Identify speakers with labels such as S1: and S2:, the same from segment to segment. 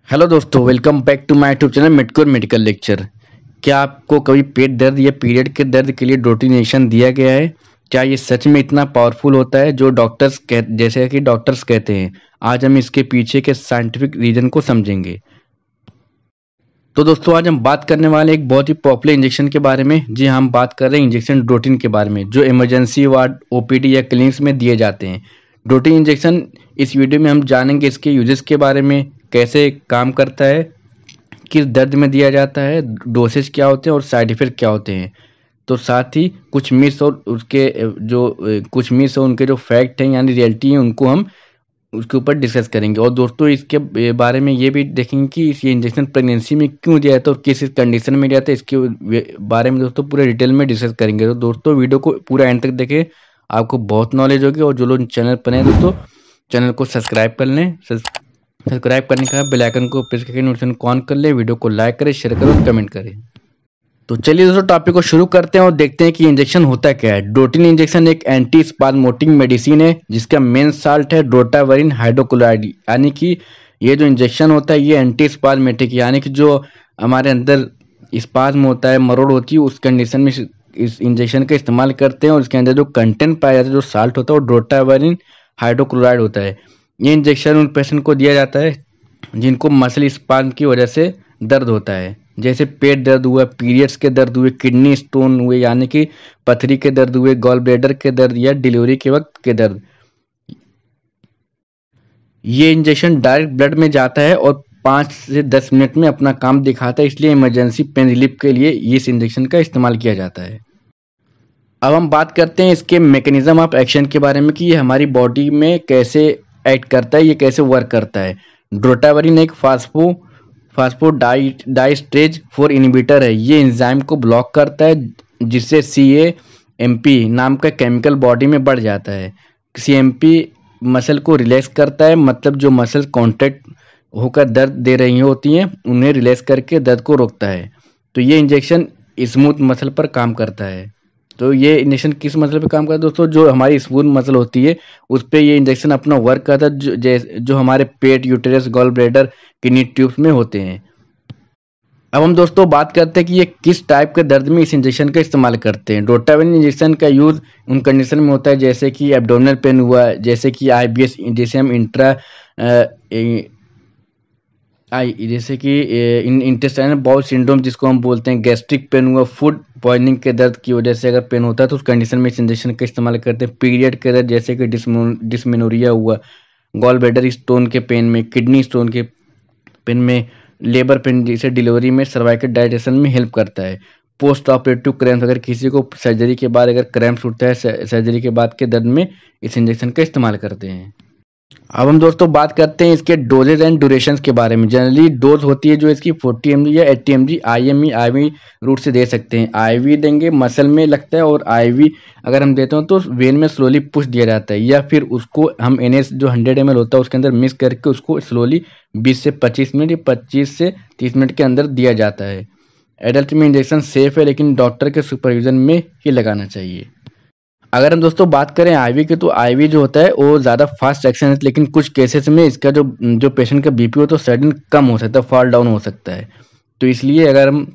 S1: Hello दोस्तों, welcome back to my YouTube channel Medcore medical lecture. क्या आपको कभी पेट दर्द या पीरियड के दर्द के लिए डोटिन इंजेक्शन दिया गया है? क्या ये सच में इतना पावरफुल होता है जो जैसे कि डॉक्टर्स कहते हैं? आज हम इसके पीछे के साइंटिफिक रीजन को समझेंगे। तो दोस्तों, आज हम बात करने वाले एक बहुत ही पॉपुलर इंजेक्शन के बारे में। जी हाँ, हम बात कर रहे हैं इंजेक्शन डोटिन के बारे में, जो इमरजेंसी वार्ड, ओपीडी या क्लिनिक्स में दिए जाते हैं। डोटिन इंजेक्शन, इस वीडियो में हम जानेंगे इसके यूजेस के बारे में, कैसे काम करता है, किस दर्द में दिया जाता है, डोसेज क्या होते हैं और साइड इफेक्ट क्या होते हैं। तो साथ ही कुछ मिस और उसके कुछ मिस और उनके जो फैक्ट हैं यानी रियलिटी है, उनको हम उसके ऊपर डिस्कस करेंगे। और दोस्तों, इसके बारे में ये भी देखेंगे कि ये इंजेक्शन प्रेगनेंसी में क्यों दिया जाता है और किस कंडीशन में दिया जाता है। इसके बारे में दोस्तों पूरे डिटेल में डिस्कस करेंगे। तो दोस्तों, वीडियो को पूरा एंड तक देखें, आपको बहुत नॉलेज होगी। और जो लोग चैनल पर हैं दोस्तों, चैनल को सब्सक्राइब कर लें। सब्सक्राइब करने के बाद बेल आइकन को प्रेस करके नोटिफिकेशन को ऑन कर ले। वीडियो को लाइक करें, शेयर करें और कमेंट करें। तो चलिए दोस्तों, टॉपिक को शुरू करते हैं और देखते हैं कि इंजेक्शन होता क्या है। डोटिन इंजेक्शन एक एंटी स्पाज्मोटिक मेडिसिन है जिसका मेन साल्ट है डोटावरिन हाइड्रोक्लोराइड। यानी कि ये जो इंजेक्शन होता है ये एंटी स्पाज्मेटिक, यानी कि जो हमारे अंदर स्पाज्म होता है, मरोड़ होती है, उस कंडीशन में इस इंजेक्शन का इस्तेमाल करते हैं। और इसके अंदर जो कंटेंट पाया जाता है, जो साल्ट होता है, वो डोटावरिन हाइड्रोक्लोराइड होता है। ये इंजेक्शन उन पेशेंट को दिया जाता है जिनको मसल स्पाज्म की वजह से दर्द होता है, जैसे पेट दर्द हुआ, पीरियड्स के दर्द हुए, किडनी स्टोन हुए यानी कि पथरी के दर्द हुए, गॉल ब्लैडर के दर्द या डिलीवरी के वक्त के दर्द। ये इंजेक्शन डायरेक्ट ब्लड में जाता है और 5 से 10 मिनट में अपना काम दिखाता है, इसलिए इमरजेंसी पेन रिलीफ के लिए इस इंजेक्शन का इस्तेमाल किया जाता है। अब हम बात करते हैं इसके मैकेनिज्म ऑफ एक्शन के बारे में कि ये हमारी बॉडी में कैसे एक्ट करता है, ये कैसे वर्क करता है। ड्रोटावरिन एक फास्फोडाइस्ट्रेज 4 इनहिबिटर है। ये एंजाइम को ब्लॉक करता है जिससे CAMP नाम का केमिकल बॉडी में बढ़ जाता है। CAMP मसल को रिलैक्स करता है, मतलब जो मसल कॉन्ट्रैक्ट होकर दर्द दे रही होती हैं उन्हें रिलैक्स करके दर्द को रोकता है। तो ये इंजेक्शन स्मूथ मसल पर काम करता है। तो ये इंजेक्शन किस मसल पे काम करता है दोस्तों? जो हमारी स्मूथ मसल होती है उस पे ये इंजेक्शन अपना वर्क करता है, जो हमारे पेट, uterus, gall bladder, kidney tubes में होते हैं। अब हम दोस्तों बात करते हैं कि ये किस टाइप के दर्द में इस इंजेक्शन का इस्तेमाल करते हैं। डोटावरिन इंजेक्शन का यूज उन कंडीशन में होता है जैसे कि एब्डोमिनल पेन हुआ, जैसे कि IBS, जैसे हम जैसे कि इंटेस्टाइनल बाउल सिंड्रोम जिसको हम बोलते हैं, गैस्ट्रिक पेन हुआ, फूड पॉइजनिंग के दर्द की वजह से अगर पेन होता है तो उस कंडीशन में इस इंजेक्शन का इस्तेमाल करते हैं। पीरियड के दर्द जैसे कि डिस्मेनोरिया हुआ, गॉल ब्लैडर स्टोन के पेन में, किडनी स्टोन के पेन में, लेबर पेन जैसे डिलीवरी में, सर्वाइकल डायटेशन में हेल्प करता है। पोस्ट ऑपरेटिव क्रैम्प्स, अगर किसी को सर्जरी के बाद अगर क्रैम्प्स उठता है, सर्जरी के बाद के दर्द में इस इंजेक्शन का इस्तेमाल करते हैं। अब हम दोस्तों बात करते हैं इसके डोजेज एंड ड्यूरेशंस के बारे में। जनरली डोज होती है जो इसकी 40 mg या 80 mg IME IV रूट से दे सकते हैं। IV देंगे मसल में लगता है, और IV अगर हम देते हो तो वेन में स्लोली पुश दिया जाता है, या फिर उसको हम NS जो 100 ml होता है उसके अंदर मिक्स करके उसको स्लोली 20 से 25 मिनट या 25 से 30 मिनट के अंदर दिया जाता है। एडल्ट में इंजेक्शन सेफ है, लेकिन डॉक्टर के सुपरविजन में ही लगाना चाहिए। अगर हम दोस्तों बात करें IV की, तो IV जो होता है वो ज़्यादा फास्ट एक्शन है, लेकिन कुछ केसेस में इसका जो पेशेंट का BP हो तो सडन कम हो सकता है, फॉल डाउन हो सकता है। तो इसलिए अगर हम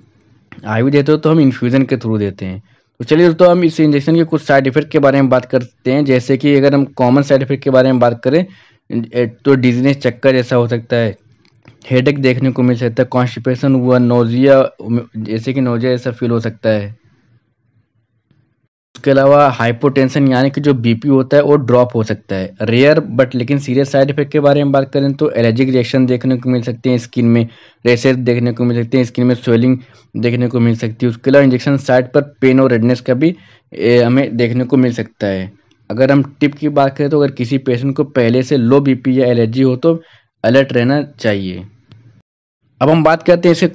S1: IV देते हो तो हम इन्फ्यूज़न के थ्रू देते हैं। तो चलिए दोस्तों, हम इस इंजेक्शन के कुछ साइड इफेक्ट के बारे में बात करते हैं। जैसे कि अगर हम कॉमन साइड इफेक्ट के बारे में बात करें तो डिजीनेस, चक्कर जैसा हो सकता है, हेडेक देखने को मिल सकता है, कॉन्स्टिपेशन हुआ, नोजिया, जैसे कि नोजिया जैसा फील हो सकता है। उसके अलावा हाइपोटेंशन यानी कि जो BP होता है वो ड्रॉप हो सकता है। रेयर बट लेकिन सीरियस साइड इफेक्ट के बारे में बात करें तो एलर्जिक रिएक्शन देखने को मिल सकते हैं, स्किन में रेशेस देखने को मिल सकते हैं, स्किन में स्वेलिंग देखने को मिल सकती है। उसके अलावा इंजेक्शन साइट पर पेन और रेडनेस का भी हमें देखने को मिल सकता है। अगर हम टिप की बात करें तो अगर किसी पेशेंट को पहले से लो BP या एलर्जी हो तो अलर्ट रहना चाहिए। अब हम बात करते हैं इसके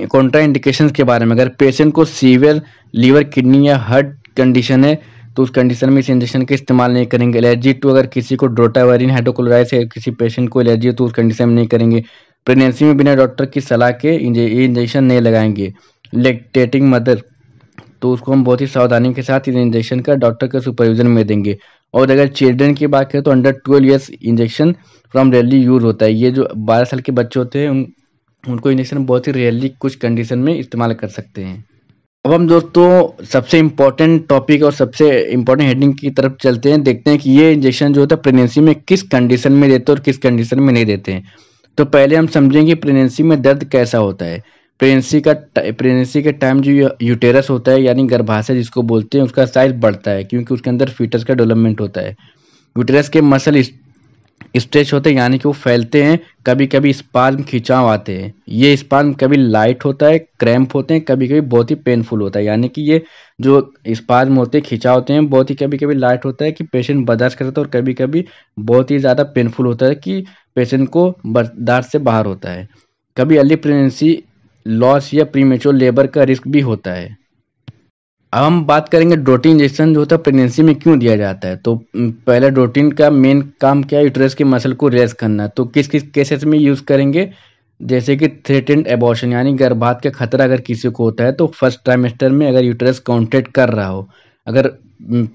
S1: कॉन्ट्रा इंडिकेशंस के बारे में। अगर पेशेंट को सीवियर लीवर, किडनी या हार्ट कंडीशन है तो उस कंडीशन में इस इंजेक्शन का इस्तेमाल नहीं करेंगे। एलर्जी टू, अगर किसी को डोटावरिन हाइड्रोक्लोराइड से किसी पेशेंट को एलर्जी हो तो उस कंडीशन में नहीं करेंगे। प्रेगनेंसी में बिना डॉक्टर की सलाह के ये इंजेक्शन नहीं लगाएंगे। लैक्टेटिंग मदर, तो उसको हम बहुत ही सावधानी के साथ इस इंजेक्शन का डॉक्टर के सुपरविजन में देंगे। और अगर चिल्ड्रन की बात करें तो under 12 years injection from rarely use होता है। ये जो 12 साल के बच्चे होते हैं उनको इंजेक्शन बहुत ही रेयरली कुछ कंडीशन में इस्तेमाल कर सकते हैं। अब हम दोस्तों सबसे इम्पोर्टेंट टॉपिक और सबसे इम्पोर्टेंट हेडिंग की तरफ चलते हैं, देखते हैं कि ये इंजेक्शन जो होता है प्रेगनेंसी में किस कंडीशन में देते हैं और किस कंडीशन में नहीं देते हैं। तो पहले हम समझेंगे प्रेगनेंसी में दर्द कैसा होता है। प्रेगनेंसी के टाइम जो यूटेरस होता है यानी गर्भाशय जिसको बोलते हैं, उसका साइज बढ़ता है क्योंकि उसके अंदर फीटस का डेवलपमेंट होता है। यूटेरस के मसल स्ट्रेच होते हैं यानी कि वो फैलते हैं, कभी कभी स्पाज्म खिंचाव आते हैं। ये स्पाज्म कभी लाइट होता है, क्रैम्प होते हैं, कभी कभी बहुत ही पेनफुल होता है। यानी कि ये जो स्पाज्म होते हैं, खिंचाव होते हैं, बहुत ही कभी कभी लाइट होता है कि पेशेंट बर्दाश्त करता है, और कभी कभी बहुत ही ज़्यादा पेनफुल होता है कि पेशेंट को बर्दाश्त से बाहर होता है। कभी अर्ली प्रेगनेंसी लॉस या प्रीमेच्योर लेबर का रिस्क भी होता है। अब हम बात करेंगे डोटिन इंजेक्शन जो होता है प्रेगनेंसी में क्यों दिया जाता है। तो पहले डोटिन का मेन काम क्या है, यूट्रस के मसल को रिलैक्स करना। तो किस किस केसेस में यूज़ करेंगे, जैसे कि थ्रेटेंड एबॉर्शन यानी गर्भपात का खतरा अगर किसी को होता है तो फर्स्ट ट्राइमेस्टर में अगर यूट्रस कॉन्ट्रैक्ट कर रहा हो, अगर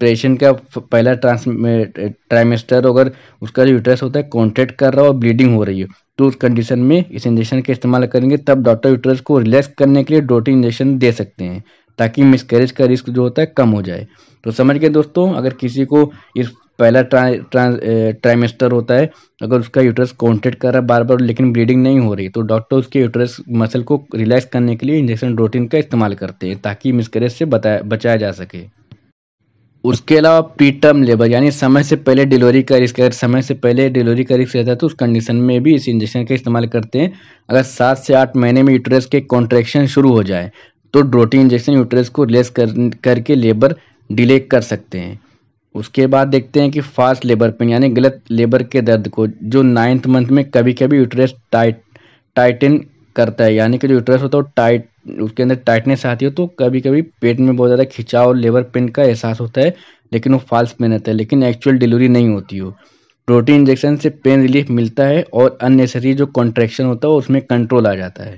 S1: पेशेंट का पहला ट्राइमेस्टर अगर उसका यूट्रस होता है कॉन्ट्रैक्ट कर रहा हो और ब्लीडिंग हो रही है, तो उस कंडीशन में इस इंजेक्शन का इस्तेमाल करेंगे। तब डॉक्टर यूट्रस को रिलैक्स करने के लिए डोटिन इंजेक्शन दे सकते हैं ताकि मिसकैरेज का रिस्क जो होता है कम हो जाए। तो समझ गए दोस्तों, अगर किसी को इस पहला ट्राइमेस्टर होता है, अगर उसका यूट्रस कॉन्ट्रैक्ट कर रहा है बार बार लेकिन ब्लीडिंग नहीं हो रही, तो डॉक्टर उसके यूट्रस मसल को रिलैक्स करने के लिए इंजेक्शन डोटिन का इस्तेमाल करते हैं ताकि मिसकैरेज से बचाया जा सके। उसके अलावा प्री टर्म लेबर यानी समय से पहले डिलीवरी का रिस्क, अगर समय से पहले डिलीवरी का रिस्क रहता है तो उस कंडीशन में भी इस इंजेक्शन का इस्तेमाल करते हैं। अगर 7 से 8 महीने में यूट्रस के कॉन्ट्रैक्शन शुरू हो जाए तो डोटिन इंजेक्शन यूट्रस को रिलैक्स करके लेबर डिले कर सकते हैं। उसके बाद देखते हैं कि फास्ट लेबर पेन यानी गलत लेबर के दर्द को, जो 9th मंथ में कभी कभी यूट्रस टाइटन करता है, यानी कि जो यूट्रस होता है वो टाइट, उसके अंदर टाइटनेस आती है, तो कभी कभी पेट में बहुत ज़्यादा खिंचाव और लेबर पेन का एहसास होता है, लेकिन वो फॉल्स पेन रहता है, लेकिन एक्चुअल डिलीवरी नहीं होती हो। प्रोटीन इंजेक्शन से पेन रिलीफ मिलता है और अननेसेसरी जो कॉन्ट्रैक्शन होता है उसमें कंट्रोल आ जाता है।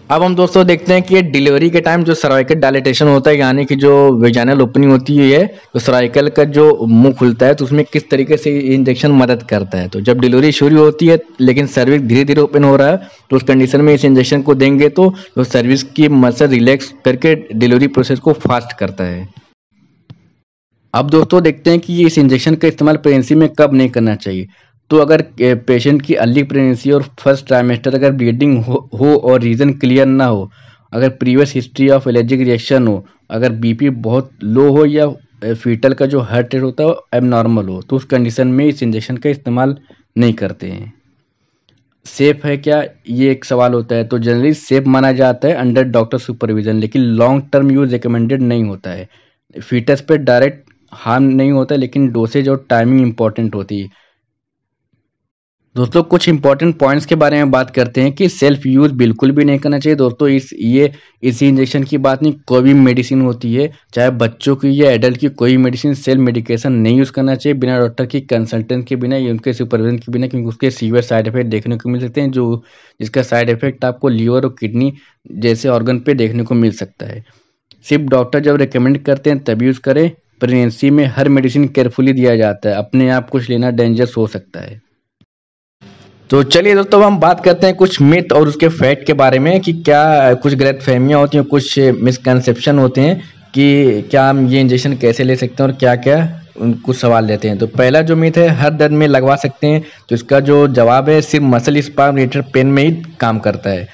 S1: अब हम दोस्तों देखते हैं कि ये डिलीवरी के टाइम जो सर्वाइकल डायलेटेशन होता है यानी कि जो वेजाइनल ओपनिंग होती है, तो सर्वाइकल का जो मुंह खुलता है, तो उसमें किस तरीके से इंजेक्शन मदद करता है। तो जब डिलीवरी शुरू होती है लेकिन सर्विक्स धीरे धीरे ओपन हो रहा है, तो उस कंडीशन में इस इंजेक्शन को देंगे तो सर्विक्स की मसल रिलैक्स करके डिलीवरी प्रोसेस को फास्ट करता है। अब दोस्तों देखते हैं कि इस इंजेक्शन का इस्तेमाल प्रेगनेंसी में कब नहीं करना चाहिए। तो अगर पेशेंट की अर्ली प्रेगनेंसी और फर्स्ट ट्राइमेस्टर अगर ब्लीडिंग हो और रीज़न क्लियर ना हो, अगर previous history of allergic reaction हो, अगर बीपी बहुत लो हो या फीटल का जो हार्ट रेट होता है वो एबनॉर्मल हो, तो उस कंडीशन में इस इंजेक्शन का इस्तेमाल नहीं करते हैं। सेफ है क्या, ये एक सवाल होता है। तो जनरली सेफ माना जाता है अंडर डॉक्टर सुपरविजन, लेकिन लॉन्ग टर्म यूज रिकमेंडेड नहीं होता है। फीटस पे डायरेक्ट हार्म नहीं होता, लेकिन डोसेज और टाइमिंग इंपॉर्टेंट होती है। दोस्तों कुछ इंपॉर्टेंट पॉइंट्स के बारे में बात करते हैं कि सेल्फ यूज बिल्कुल भी नहीं करना चाहिए। दोस्तों इसी इंजेक्शन की बात नहीं, कोई भी मेडिसिन होती है, चाहे बच्चों की या एडल्ट की, कोई मेडिसिन सेल्फ मेडिकेशन नहीं यूज करना चाहिए बिना डॉक्टर की कंसल्टेंस के बिना या उनके सुपरविजन के बिना, क्योंकि उसके सीवियर साइड इफेक्ट देखने को मिल सकते हैं, जिसका साइड इफेक्ट आपको लीवर और किडनी जैसे ऑर्गन पे देखने को मिल सकता है। सिर्फ डॉक्टर जब रिकमेंड करते हैं तब यूज करें। प्रेगनेंसी में हर मेडिसिन केयरफुली दिया जाता है, अपने आप कुछ लेना डेंजरस हो सकता है। तो चलिए दोस्तों हम बात करते हैं कुछ मिथ और उसके फैक्ट के बारे में कि क्या कुछ गलत फहमियाँ होती हैं, कुछ मिसकंसेप्शन होते हैं कि क्या हम ये इंजेक्शन कैसे ले सकते हैं और क्या क्या कुछ सवाल लेते हैं। तो पहला जो मिथ है, हर दर्द में लगवा सकते हैं, तो इसका जो जवाब है सिर्फ मसल स्पाज्म रिलेटेड पेन में ही काम करता है।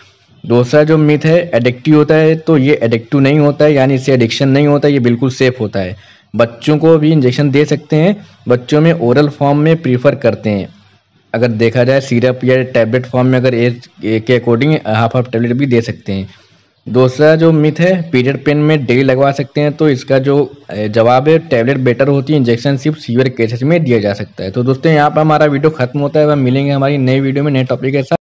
S1: दूसरा जो मिथ है, एडिक्टिव होता है, तो ये एडिक्टिव नहीं होता है, यानी इससे एडिक्शन नहीं होता है, ये बिल्कुल सेफ होता है। बच्चों को भी इंजेक्शन दे सकते हैं, बच्चों में ओरल फॉर्म में प्रीफर करते हैं। अगर देखा जाए सिरप या टैबलेट फॉर्म में अगर एज के अकॉर्डिंग हाफ टैबलेट भी दे सकते हैं। दूसरा जो मिथ है, पीरियड पेन में डेली लगवा सकते हैं, तो इसका जो जवाब है टैबलेट बेटर होती है, इंजेक्शन सिर्फ सीवियर केसेस में दिया जा सकता है। तो दोस्तों यहाँ पर हमारा वीडियो खत्म होता है, अब मिलेंगे हमारी नई वीडियो में नए टॉपिक के साथ।